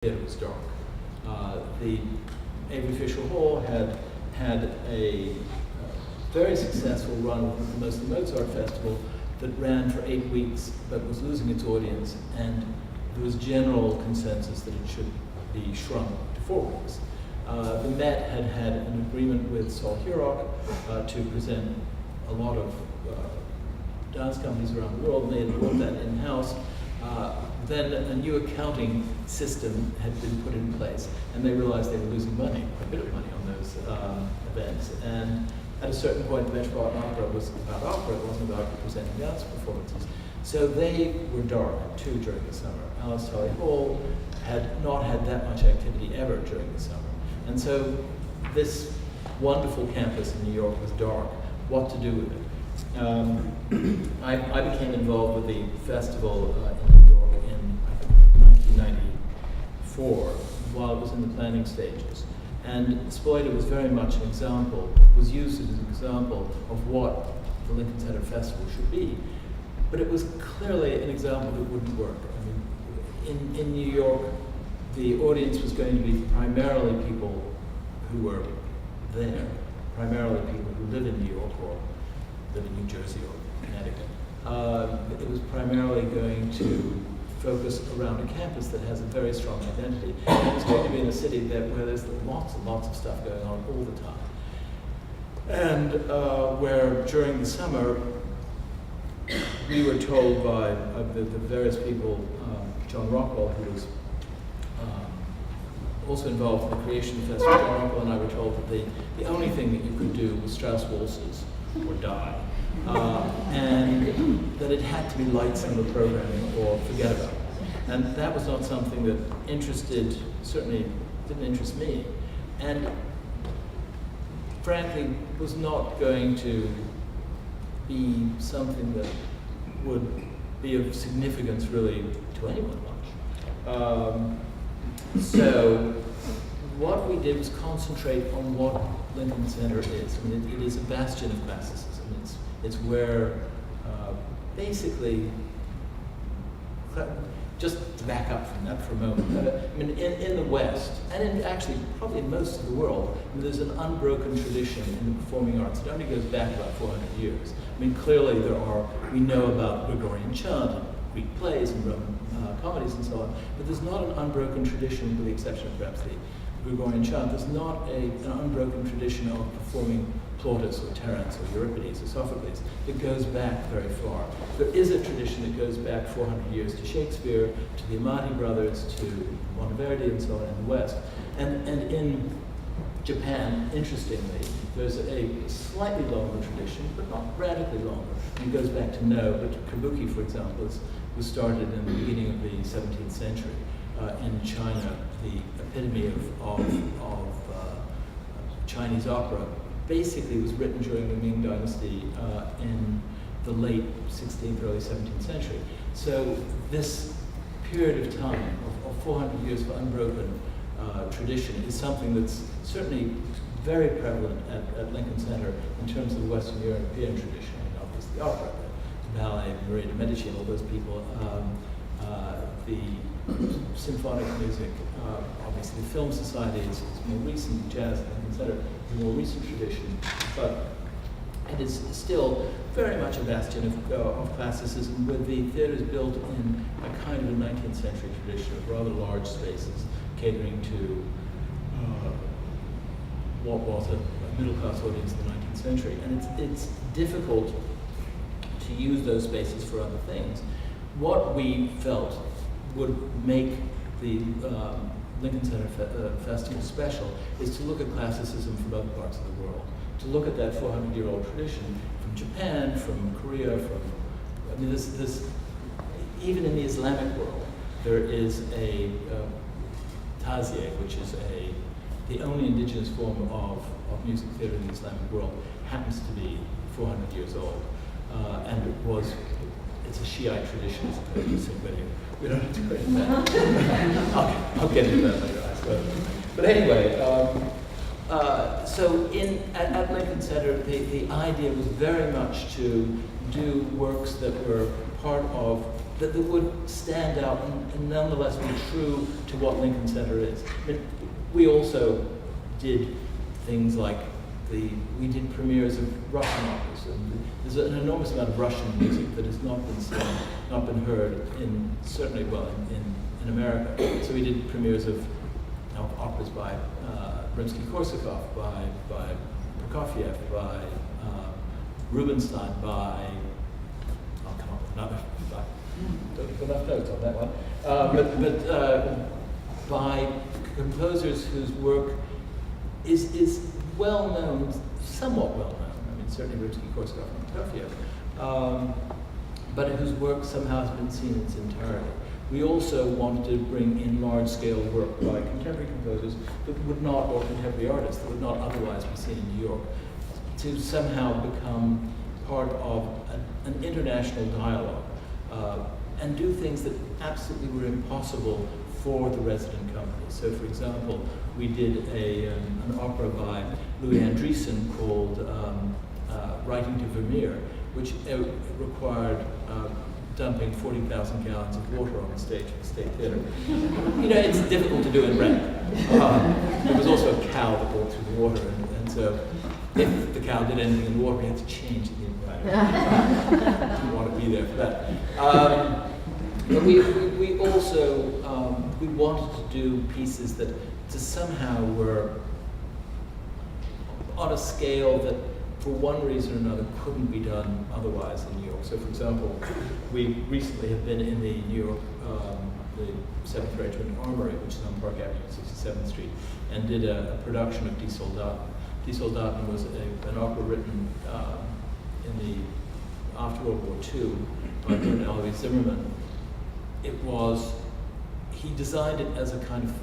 theater was dark. The Avery Fisher Hall had a very successful run with the Mostly Mozart Festival that ran for 8 weeks but was losing its audience, and there was general consensus that it should be shrunk to 4 weeks. The Met had an agreement with Sol Hurok to present a lot of dance companies around the world, and they had brought that in-house. Then a new accounting system had been put in place, and they realized they were losing money, quite a bit of money on those events. And at a certain point, the Metropolitan Opera was about opera, it wasn't about presenting dance performances. So they were dark, too, during the summer. Alice Tully Hall had not had that much activity ever during the summer. And so this wonderful campus in New York was dark. What to do with it? I became involved with the festival in New York in 1994 while it was in the planning stages. And Spoleto was very much an example, was used as an example of what the Lincoln Center Festival should be. But it was clearly an example that wouldn't work. I mean, in New York, the audience was going to be primarily people who were there, primarily people who live in New York or live in New Jersey or Connecticut. It was primarily going to focus around a campus that has a very strong identity. And it was going to be in a city where there's lots and lots of stuff going on all the time. And where during the summer, we were told by the various people, John Rockwell, who was also involved in the creation of the festival, John Rockwell and I were told that the only thing that you could do was Strauss waltzes or die. And that it had to be light summer programming or forget about it. And that was not something that certainly didn't interest me. And frankly, was not going to be something that would be of significance really to anyone much. So what we did was concentrate on what Lincoln Center is. I mean, it is a bastion of classicism. It's where basically, just to back up from that for a moment, I mean, in the West, and actually probably in most of the world, I mean, there's an unbroken tradition in the performing arts. It only goes back about 400 years. I mean, clearly we know about Gregorian chant, and Greek plays and Roman comedies and so on, but there's not an unbroken tradition, with the exception of perhaps the Gregorian chant. There's not an unbroken tradition of performing Plautus or Terence or Euripides or Sophocles. It goes back very far. There is a tradition that goes back 400 years to Shakespeare, to the Amati brothers, to Monteverdi and so on in the West. And in Japan, interestingly, there's a slightly longer tradition, but not radically longer. It goes back to No, but Kabuki, for example, was started in the beginning of the 17th century. In China, the epitome of Chinese opera basically was written during the Ming Dynasty in the late 16th, early 17th century. So this period of time, of 400 years of unbroken tradition, is something that's certainly very prevalent at Lincoln Center in terms of the Western European tradition. I mean, obviously the opera, the ballet, Maria de Medici, and all those people, the symphonic music, obviously the film society is more recent, jazz at Lincoln Center is a more recent tradition, but it is still very much a bastion of classicism, with the theaters built in a kind of a 19th century tradition of rather large spaces, catering to what was a middle-class audience in the 19th century. And it's difficult to use those spaces for other things. What we felt would make the Lincoln Center Festival special is to look at classicism from other parts of the world, to look at that 400-year-old tradition from Japan, from Korea, I mean, even in the Islamic world, there is a tazieh, which is the only indigenous form of music theater in the Islamic world, happens to be 400 years old, and it's a Shiite tradition as opposed to Sunni. We don't have to go into that. I'll get into that later, I suppose. But anyway, so at Lincoln Center, the idea was very much to do works that were part of that would stand out and nonetheless be true to what Lincoln Center is. I mean, we also did things like we did premieres of Russian operas, and there's an enormous amount of Russian music that has not been seen, not been heard certainly in America. So we did premieres of operas by Rimsky-Korsakov, by Prokofiev, by Rubinstein, by don't have enough notes on that one. But by composers whose work is well known, somewhat well known. I mean, certainly Rimsky-Korsakov and Prokofiev, but whose work somehow has been seen in its entirety. We also wanted to bring in large-scale work by contemporary composers that would not, or contemporary artists that would not otherwise be seen in New York, to somehow become part of an international dialogue. And do things that absolutely were impossible for the resident company. So, for example, we did an opera by Louis Andriessen called Writing to Vermeer, which required dumping 40,000 gallons of water on the stage of the State Theatre. You know, it's difficult to do in rap. There was also a cow that walked through the water, and so if the cow did anything in the water, we had to change the environment. Didn't want to be there for that. But we also we wanted to do pieces that somehow were on a scale that, for one reason or another, couldn't be done otherwise in New York. So, for example, we recently have been in the New York, the 7th Regiment Armory, which is on Park Avenue, 67th Street, and did a production of Die Soldaten. Die Soldaten was an opera written after World War II by Bernard Ellery Zimmerman. He designed it as a kind of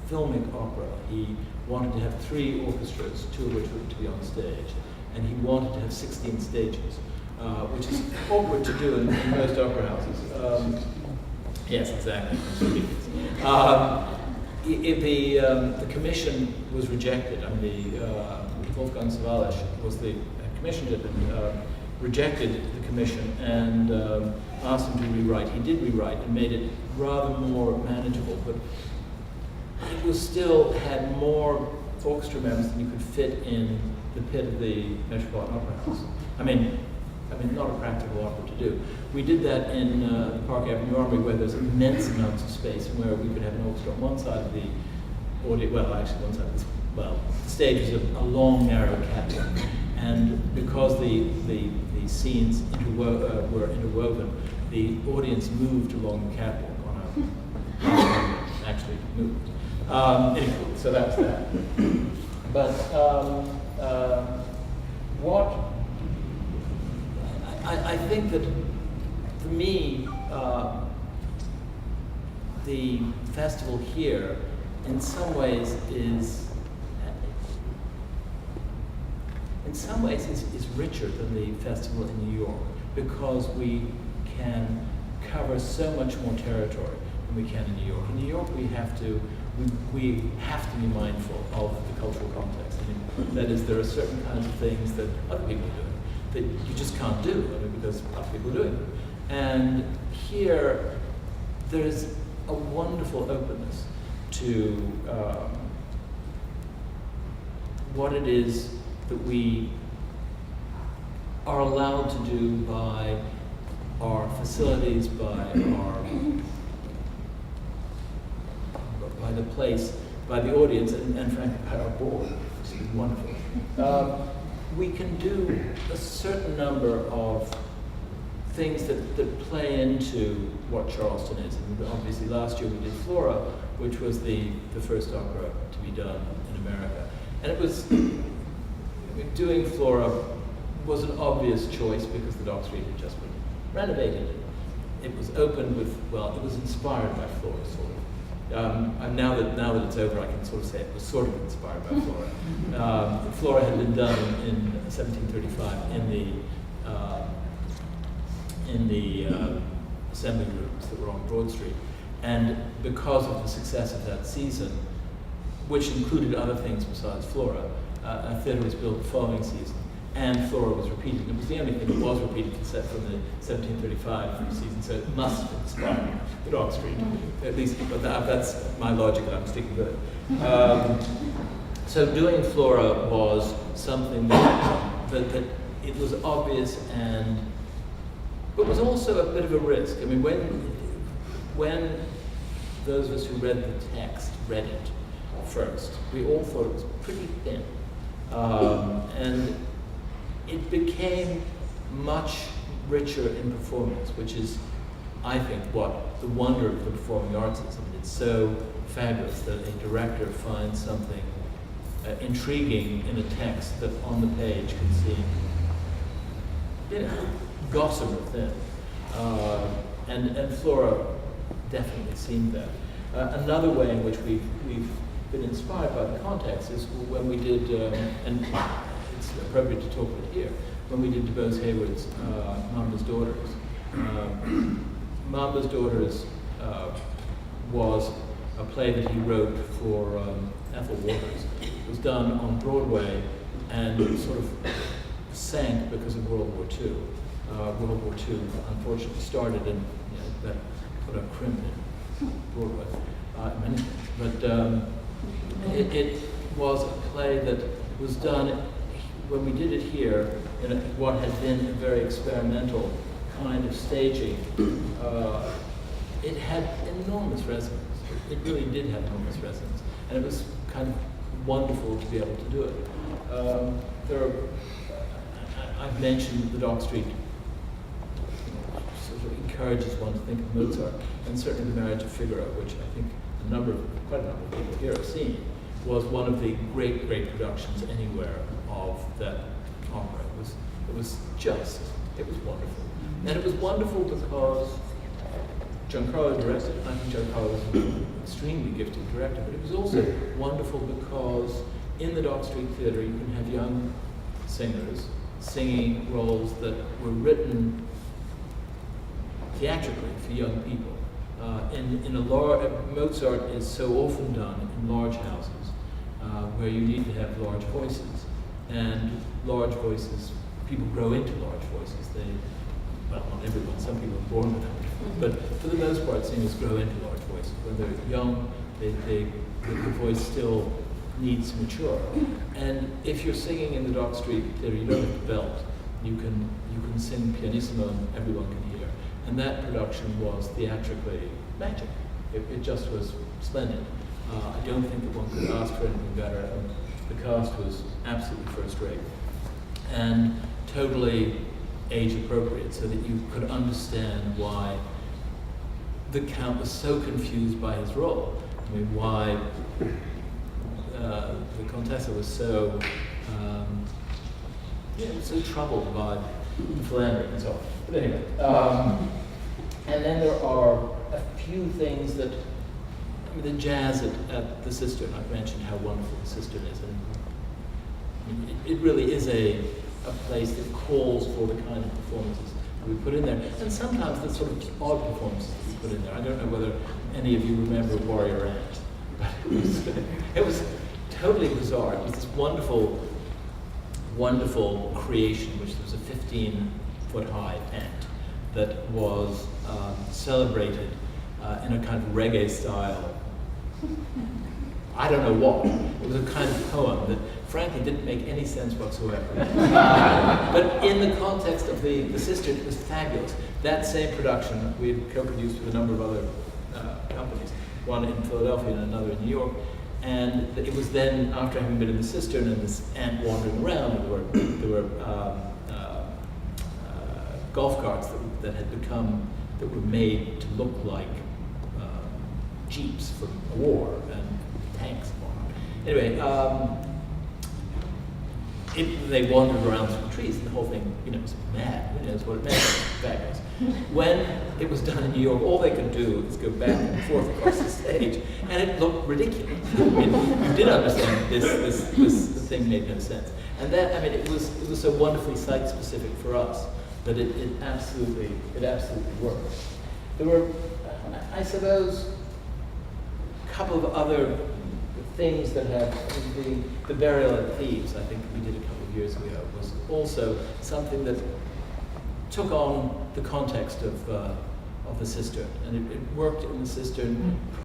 filmic opera. He wanted to have 3 orchestras, 2 of which were to be on stage, and he wanted to have 16 stages, which is awkward to do in most opera houses. Yes, exactly. The commission was rejected. I mean, Wolfgang Sawallisch was the commissioned it and rejected the commission and asked him to rewrite. He did rewrite and made it rather more manageable, but it was still had more orchestra members than you could fit in the pit of the Metropolitan Opera House. I mean, not a practical opera to do. We did that in the Park Avenue Armory, where there's immense amounts of space, and where we could have an orchestra on one side of the audience. Well, actually, one side of the stage was a long, narrow catwalk, and because the scenes were interwoven, the audience moved along the catwalk on a actually moved. Anyway, so that was that. But what I think that for me, the festival here, in some ways, is richer than the festival in New York, because we can cover so much more territory than we can in New York. In New York, we have to be mindful of the cultural context. I mean, that is, there are certain kinds of things that other people are doing that you just can't do, because other people are doing them. And here, there's a wonderful openness to what it is that we are allowed to do by our facilities, by the place, by the audience, and frankly by our board, which is wonderful. We can do a certain number of things that play into what Charleston is. And obviously last year we did Flora, which was the first opera to be done in America. And it was, doing Flora was an obvious choice because the Dock Street had just been renovated. It was opened with, well, it was inspired by Flora, sort of. And now that it's over, I can sort of say it was sort of inspired by Flora. Flora had been done in 1735 in the assembly rooms that were on Broad Street. And because of the success of that season, which included other things besides Flora, a theatre was built the following season. and Flora was repeated. It was the only thing that was repeated except from the 1735 season, so it must have inspired the Dog Street, at least, but that's my logic and I'm sticking with it. So doing Flora was something that it was obvious but was also a bit of a risk. I mean, when those of us who read the text read it first, we all thought it was pretty thin. And it became much richer in performance, which is, I think, what the wonder of the performing arts is. I mean, it's so fabulous that a director finds something intriguing in a text that on the page can seem, gossamer thin. And Flora definitely seemed that. Another way in which we've been inspired by the context is when we did, and it's appropriate to talk about here, when we did DuBose Hayward's Mamba's Daughters. Mamba's Daughters was a play that he wrote for Ethel Waters. It was done on Broadway and sort of sank because of World War II. World War II unfortunately started and that put a crimp in Broadway, many things. But it was a play that was done, when we did it here, in what had been a very experimental kind of staging. It had enormous resonance. It really did have enormous resonance. And it was kind of wonderful to be able to do it. I've mentioned the Dog Street sort of encourages one to think of Mozart, and certainly The Marriage of Figaro, which I think quite a number of people here have seen, was one of the great productions anywhere of that opera. It was wonderful. And it was wonderful because Giancarlo directed it. I think Giancarlo was an extremely gifted director, but it was also wonderful because in the Dog Street Theatre you can have young singers singing roles that were written theatrically for young people. Mozart is so often done in large houses where you need to have large voices, and large voices, people grow into large voices. Well, not everyone, some people are born with them, but for the most part, singers grow into large voices. When they're young, the voice still needs to mature. And if you're singing in the Dog Street Theatre, you don't have to belt. You can sing pianissimo and everyone can hear. And that production was theatrically magic. It just was splendid. I don't think that one could ask for anything better. And the cast was absolutely first rate and totally age appropriate, so that you could understand why the Count was so confused by his role. I mean, why the Contessa was so so troubled by the philandering and so on. But anyway, and then there are a few things that, I mean, the jazz at the Cistern. I've mentioned how wonderful the Cistern is, and it really is a place that calls for the kind of performances that we put in there, and sometimes the sort of odd performances that we put in there. I don't know whether any of you remember Warrior Ant, but it was totally bizarre. It was this wonderful, wonderful creation, which there was a 15-foot-high ant that was celebrated in a kind of reggae style. I don't know what. It was a kind of poem that frankly didn't make any sense whatsoever. But in the context of the Cistern, it was fabulous. That same production we had co-produced with a number of other companies, one in Philadelphia and another in New York. And it was then, after having been in the Cistern and this ant wandering around, there were golf carts that were made to look like jeeps from a war and tanks and whatnot. Anyway, they wandered around through the trees, and the whole thing, was mad. That's what it meant. Fabulous. When it was done in New York, all they could do is go back and forth across the stage, and it looked ridiculous. I mean, you did understand this thing made no sense, and that, I mean, it was so wonderfully site-specific for us that it absolutely worked. There were, I suppose, a couple of other things that have, I mean, the burial at Thebes, I think we did a couple of years ago, was also something that took on the context of the cistern, and it worked in the cistern